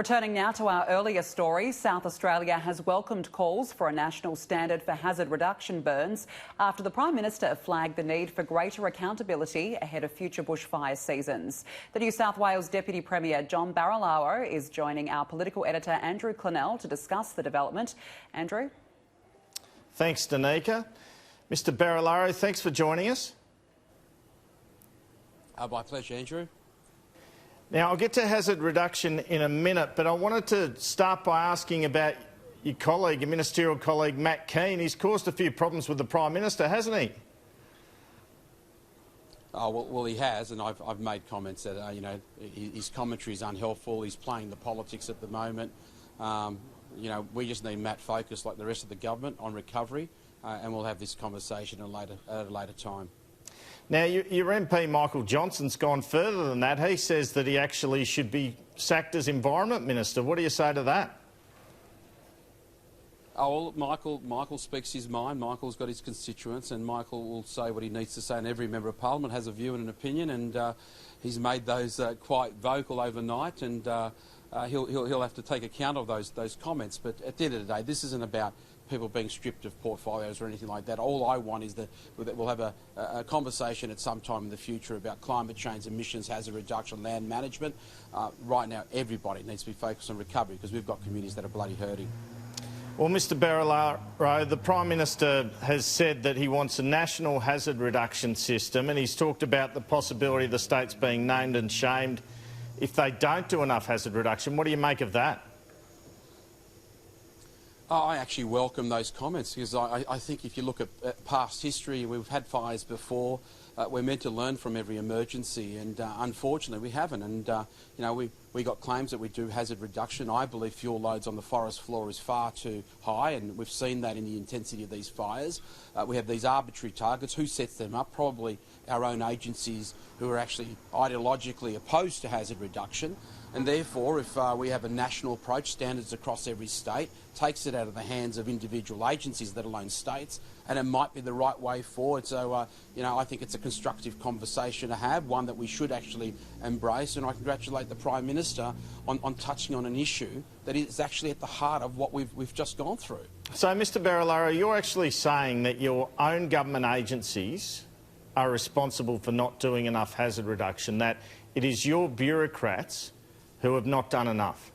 Returning now to our earlier story, South Australia has welcomed calls for a national standard for hazard reduction burns after the Prime Minister flagged the need for greater accountability ahead of future bushfire seasons. The New South Wales Deputy Premier John Barilaro is joining our political editor Andrew Clennell to discuss the development. Andrew? Thanks, Danica. Mr Barilaro, thanks for joining us. My pleasure, Andrew. Now, I'll get to hazard reduction in a minute, but I wanted to start by asking about your colleague, your ministerial colleague, Matt Keane. He's caused a few problems with the Prime Minister, hasn't he? Oh, well, he has, and I've made comments that, his commentary is unhelpful. He's playing the politics at the moment. We just need Matt focused, like the rest of the government, on recovery, and we'll have this conversation at a later time. Now, your MP Michael Johnson's gone further than that. He says that he actually should be sacked as Environment Minister. What do you say to that? Oh, well, Michael speaks his mind. Michael's got his constituents, and Michael will say what he needs to say, and every member of Parliament has a view and an opinion, and he's made those quite vocal overnight, and he'll have to take account of those comments. But at the end of the day, this isn't about people being stripped of portfolios or anything like that. All I want is that we'll have a conversation at some time in the future about climate change, emissions, hazard reduction, land management. Right now, everybody needs to be focused on recovery because we've got communities that are bloody hurting. Well, Mr Barilaro, the Prime Minister has said that he wants a national hazard reduction system, and he's talked about the possibility of the states being named and shamed if they don't do enough hazard reduction. What do you make of that? I actually welcome those comments because I think if you look at past history, we've had fires before. We're meant to learn from every emergency, and unfortunately we haven't. And we got claims that we do hazard reduction. I believe fuel loads on the forest floor is far too high, and we've seen that in the intensity of these fires. We have these arbitrary targets. Who sets them up? Probably our own agencies who are actually ideologically opposed to hazard reduction. And therefore, if we have a national approach, standards across every state, takes it out of the hands of individual agencies, let alone states, and it might be the right way forward. So, I think it's a constructive conversation to have, one that we should actually embrace, and I congratulate the Prime Minister on touching on an issue that is actually at the heart of what we've just gone through. So, Mr Barilaro, you're actually saying that your own government agencies are responsible for not doing enough hazard reduction, that it is your bureaucrats who have not done enough?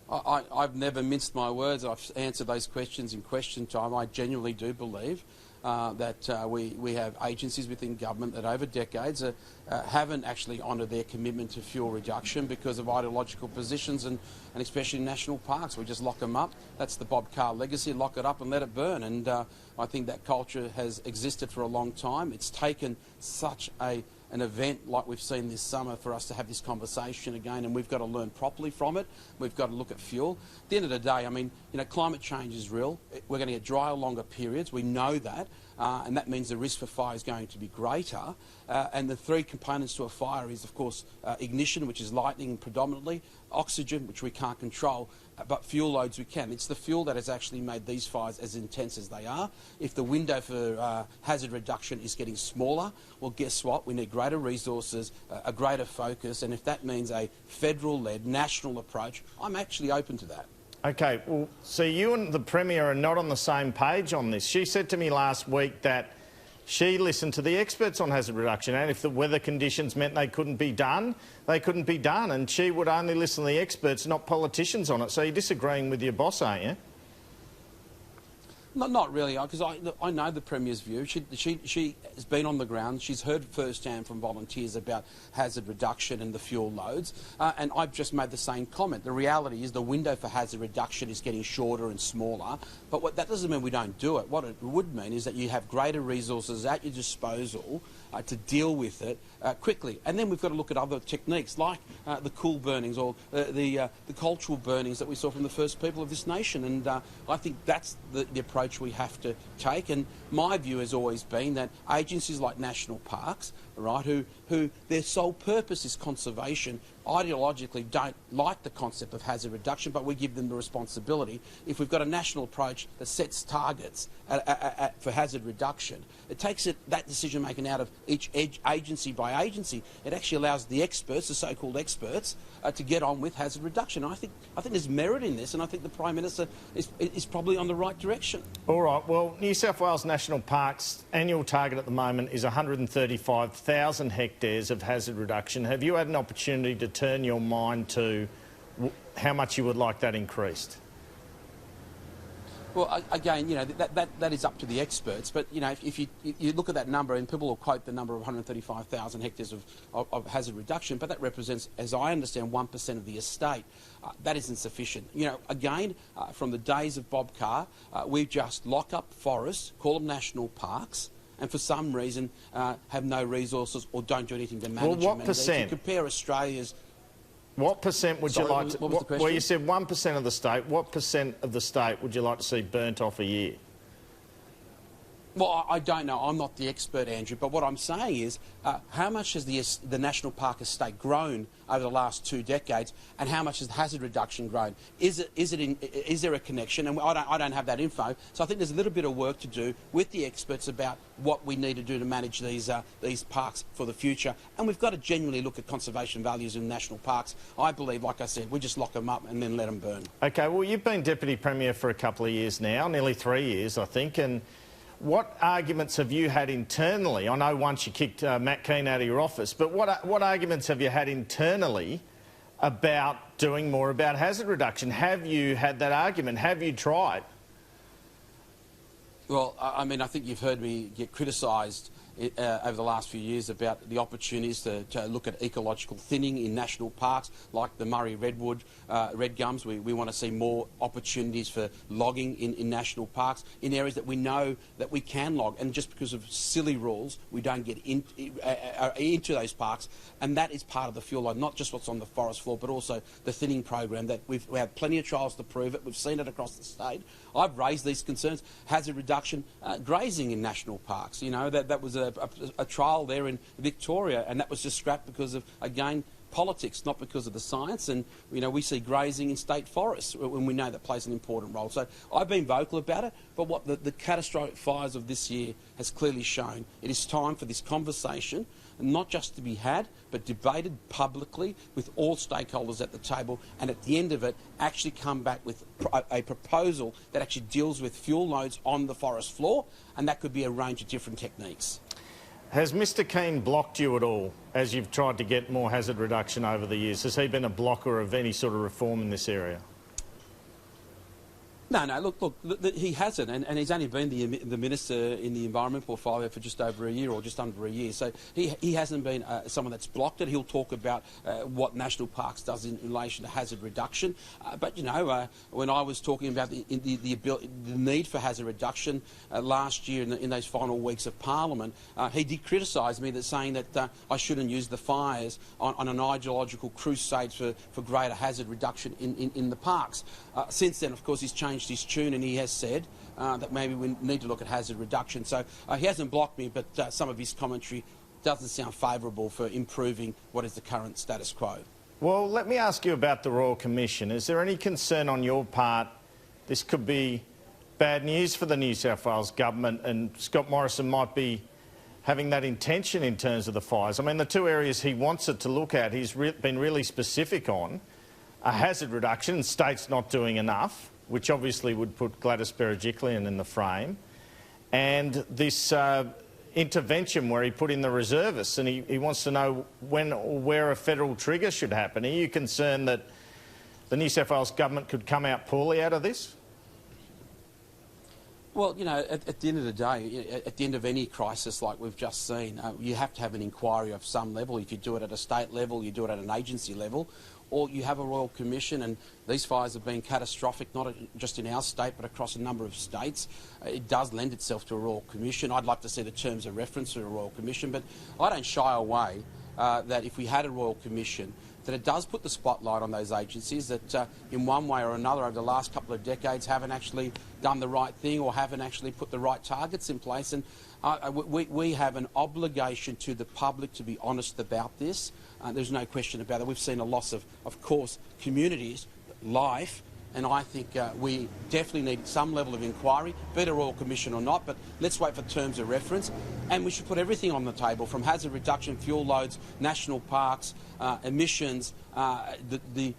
I've never minced my words. I've answered those questions in question time. I genuinely do believe that we have agencies within government that over decades haven't actually honoured their commitment to fuel reduction because of ideological positions and especially national parks. We just lock them up. That's the Bob Carr legacy, lock it up and let it burn. And I think that culture has existed for a long time. It's taken such an event like we've seen this summer for us to have this conversation again, and we've got to learn properly from it. We've got to look at fuel. At the end of the day, climate change is real. We're going to get drier, longer periods. We know that, and that means the risk for fire is going to be greater. And the three components to a fire is, of course, ignition, which is lightning predominantly, oxygen, which we can't control, but fuel loads we can. It's the fuel that has actually made these fires as intense as they are. If the window for hazard reduction is getting smaller, well, guess what? We need greater resources, a greater focus, and if that means a federal-led national approach, I'm actually open to that. OK, well, so you and the Premier are not on the same page on this. She said to me last week that she listened to the experts on hazard reduction, and if the weather conditions meant they couldn't be done, they couldn't be done, and she would only listen to the experts, not politicians on it. So you're disagreeing with your boss, aren't you? Not really, because I know the Premier's view. She has been on the ground. She's heard firsthand from volunteers about hazard reduction and the fuel loads, and I've just made the same comment. The reality is the window for hazard reduction is getting shorter and smaller, but that doesn't mean we don't do it. What it would mean is that you have greater resources at your disposal to deal with it quickly. And then we've got to look at other techniques like the cool burnings or the cultural burnings that we saw from the first people of this nation. And I think that's the approach we have to take. And my view has always been that agencies like national parks, right, who their sole purpose is conservation, ideologically don't like the concept of hazard reduction, but we give them the responsibility. If we've got a national approach that sets targets for hazard reduction, it takes that decision making out of each agency by agency. It actually allows the experts, the so-called experts, to get on with hazard reduction. I think there's merit in this, and I think the Prime Minister is probably on the right direction. All right. Well, New South Wales National Park's annual target at the moment is 135,000 hectares of hazard reduction. Have you had an opportunity to turn your mind to how much you would like that increased? Well, again, you know, that is up to the experts. But, you know, if you look at that number, and people will quote the number of 135,000 hectares of hazard reduction, but that represents, as I understand, 1% of the estate. That isn't sufficient. You know, again, from the days of Bob Carr, we just lock up forests, call them national parks, and for some reason have no resources or don't do anything to manage them. Well, what percent? If you compare Australia's... What percent would you like to... What was the question? Well, you said 1% of the state. What percent of the state would you like to see burnt off a year? Well, I don't know. I'm not the expert, Andrew. But what I'm saying is, how much has the National Park estate grown over the last 2 decades, and how much has hazard reduction grown? Is there a connection? And I don't have that info. So I think there's a little bit of work to do with the experts about what we need to do to manage these parks for the future. And we've got to genuinely look at conservation values in national parks. I believe, like I said, we just lock them up and then let them burn. OK, well, you've been Deputy Premier for a couple of years now, nearly 3 years, I think, and what arguments have you had internally? I know once you kicked Matt Keane out of your office, but what arguments have you had internally about doing more about hazard reduction? Have you had that argument? Have you tried? Well, I mean, I think you've heard me get criticised over the last few years about the opportunities to look at ecological thinning in national parks like the Murray Redwood, Red Gums. We want to see more opportunities for logging in national parks in areas that we know that we can log, and just because of silly rules we don't get into those parks, and that is part of the fuel line, not just what's on the forest floor but also the thinning program that we have plenty of trials to prove it. We've seen it across the state. I've raised these concerns. Hazard reduction, grazing in national parks, you know, that was a trial there in Victoria, and that was just scrapped because of, again, politics, not because of the science. And, you know, we see grazing in state forests when we know that plays an important role. So I've been vocal about it, but what the catastrophic fires of this year has clearly shown, it is time for this conversation not just to be had, but debated publicly with all stakeholders at the table, and at the end of it, actually come back with a proposal that actually deals with fuel loads on the forest floor, and that could be a range of different techniques. Has Mr Keane blocked you at all as you've tried to get more hazard reduction over the years? Has he been a blocker of any sort of reform in this area? No, look, he hasn't, and he's only been the Minister in the Environment portfolio for just over a year, or just under a year. So he hasn't been someone that's blocked it. He'll talk about what National Parks does in relation to hazard reduction. But, you know, when I was talking about the need for hazard reduction last year in those final weeks of Parliament, he did criticise me saying that I shouldn't use the fires on an ideological crusade for greater hazard reduction in the parks. Since then, of course, he's changed his tune, and he has said that maybe we need to look at hazard reduction. So he hasn't blocked me, but some of his commentary doesn't sound favourable for improving what is the current status quo. Well, let me ask you about the Royal Commission. Is there any concern on your part this could be bad news for the New South Wales government, and Scott Morrison might be having that intention in terms of the fires? I mean, the two areas he wants it to look at, he's been really specific on, are hazard reduction, states not doing enough, which obviously would put Gladys Berejiklian in the frame, and this intervention where he put in the reservists, and he wants to know when or where a federal trigger should happen. Are you concerned that the New South Wales government could come out poorly out of this? Well, you know, at the end of the day, at the end of any crisis like we've just seen, you have to have an inquiry of some level. If you do it at a state level, you do it at an agency level, or you have a Royal Commission, and these fires have been catastrophic, not just in our state but across a number of states. It does lend itself to a Royal Commission. I'd like to see the terms of reference for a Royal Commission, but I don't shy away that if we had a Royal Commission that it does put the spotlight on those agencies that in one way or another over the last couple of decades haven't actually done the right thing or haven't actually put the right targets in place. And we have an obligation to the public to be honest about this. There's no question about it. We've seen a loss of course, communities, life, and I think we definitely need some level of inquiry, be it a Royal Commission or not, but let's wait for terms of reference. And we should put everything on the table, from hazard reduction, fuel loads, national parks, emissions, the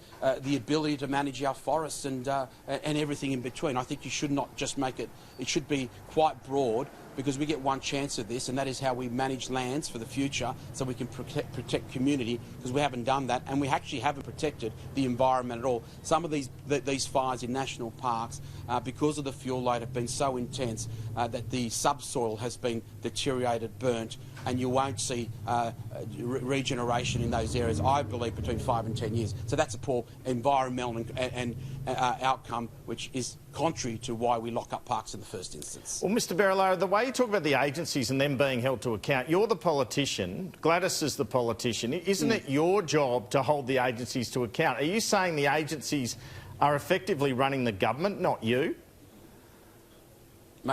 ability to manage our forests and everything in between. I think you should not just make it, it should be quite broad, because we get one chance at this, and that is how we manage lands for the future so we can protect community, because we haven't done that, and we actually haven't protected the environment at all. Some of these fires in national parks, because of the fuel load, have been so intense that the subsoil has been deteriorated, burnt, and you won't see regeneration in those areas, I believe, between 5 and 10 years. So that's a poor environmental and outcome, which is contrary to why we lock up parks in the first instance. Well, Mr Barilaro, the way you talk about the agencies and them being held to account, you're the politician, Gladys is the politician. Isn't it your job to hold the agencies to account? Are you saying the agencies are effectively running the government, not you?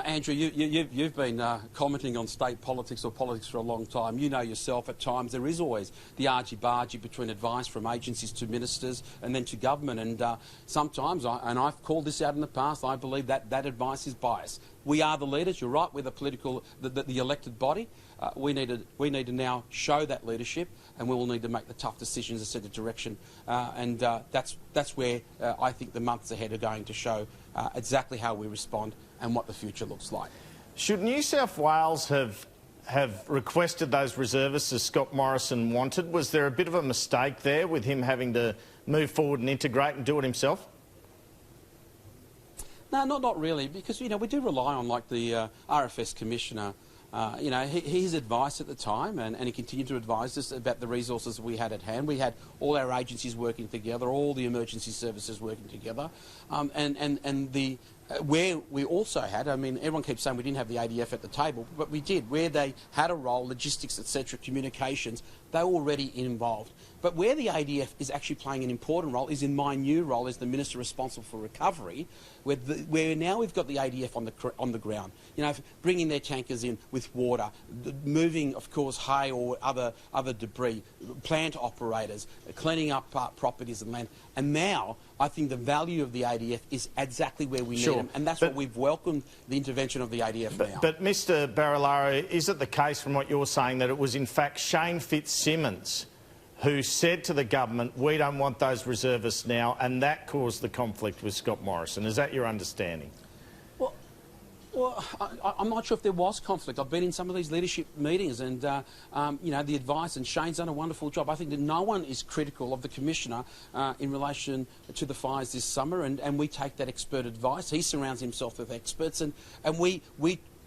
Andrew, you've been commenting on state politics or politics for a long time. You know yourself, at times there is always the argy-bargy between advice from agencies to ministers and then to government. And sometimes, and I've called this out in the past, I believe that advice is biased. We are the leaders, you're right, we're the elected body. We need to now show that leadership, and we will need to make the tough decisions to set the direction. That's where I think the months ahead are going to show exactly how we respond and what the future looks like. Should New South Wales have requested those reservists as Scott Morrison wanted? Was there a bit of a mistake there with him having to move forward and integrate and do it himself? No, not really, because, you know, we do rely on, like, the RFS Commissioner. You know, his advice at the time, and he continued to advise us about the resources we had at hand. We had all our agencies working together, all the emergency services working together, where we also had, I mean, everyone keeps saying we didn't have the ADF at the table, but we did. Where they had a role, logistics, etc., communications, they were already involved. But where the ADF is actually playing an important role is in my new role as the Minister responsible for recovery, where now we've got the ADF on the ground. You know, bringing their tankers in with water, moving, of course, hay or other debris, plant operators, cleaning up properties and land. And now I think the value of the ADF is exactly where we need them, and that's what we've welcomed the intervention of the ADF now. But Mr Barilaro, is it the case from what you're saying that it was in fact Shane Fitzsimmons who said to the government, we don't want those reservists now, and that caused the conflict with Scott Morrison? Is that your understanding? Well, I'm not sure if there was conflict. I've been in some of these leadership meetings and, you know, the advice, and Shane's done a wonderful job. I think that no one is critical of the Commissioner in relation to the fires this summer, and we take that expert advice. He surrounds himself with experts, and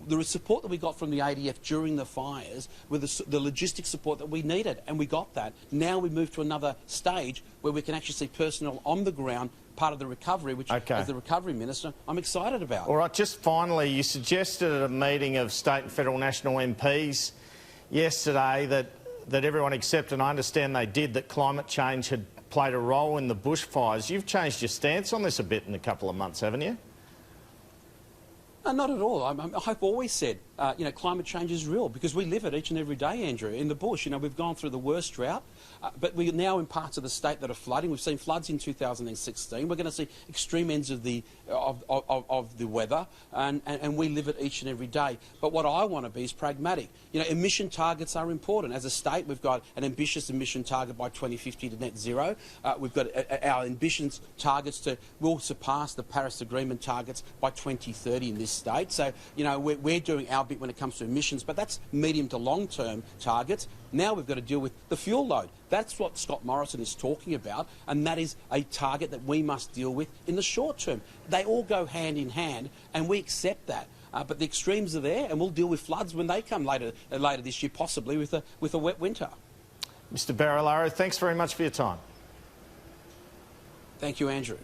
the support that we got from the ADF during the fires with the logistic support that we needed, and we got that. Now we move to another stage where we can actually see personnel on the ground, part of the recovery, which, as the Recovery Minister, I'm excited about. All right, just finally, you suggested at a meeting of state and federal national MPs yesterday that everyone accept, and I understand they did, that climate change had played a role in the bushfires. You've changed your stance on this a bit in a couple of months, haven't you? No, not at all. I've always said, you know, climate change is real, because we live it each and every day, Andrew, in the bush. You know, we've gone through the worst drought, but we're now in parts of the state that are flooding. We've seen floods in 2016. We're going to see extreme ends of the weather, and we live it each and every day. But what I want to be is pragmatic. You know, emission targets are important. As a state, we've got an ambitious emission target by 2050 to net zero. We've got our ambitions targets will surpass the Paris Agreement targets by 2030 in this state. So, you know, we're doing our bit when it comes to emissions, but that's medium to long-term targets. Now we've got to deal with the fuel load. That's what Scott Morrison is talking about, and that is a target that we must deal with in the short term. They all go hand in hand, and we accept that. But the extremes are there, and we'll deal with floods when they come later this year, possibly with a wet winter. Mr Barilaro, thanks very much for your time. Thank you, Andrew.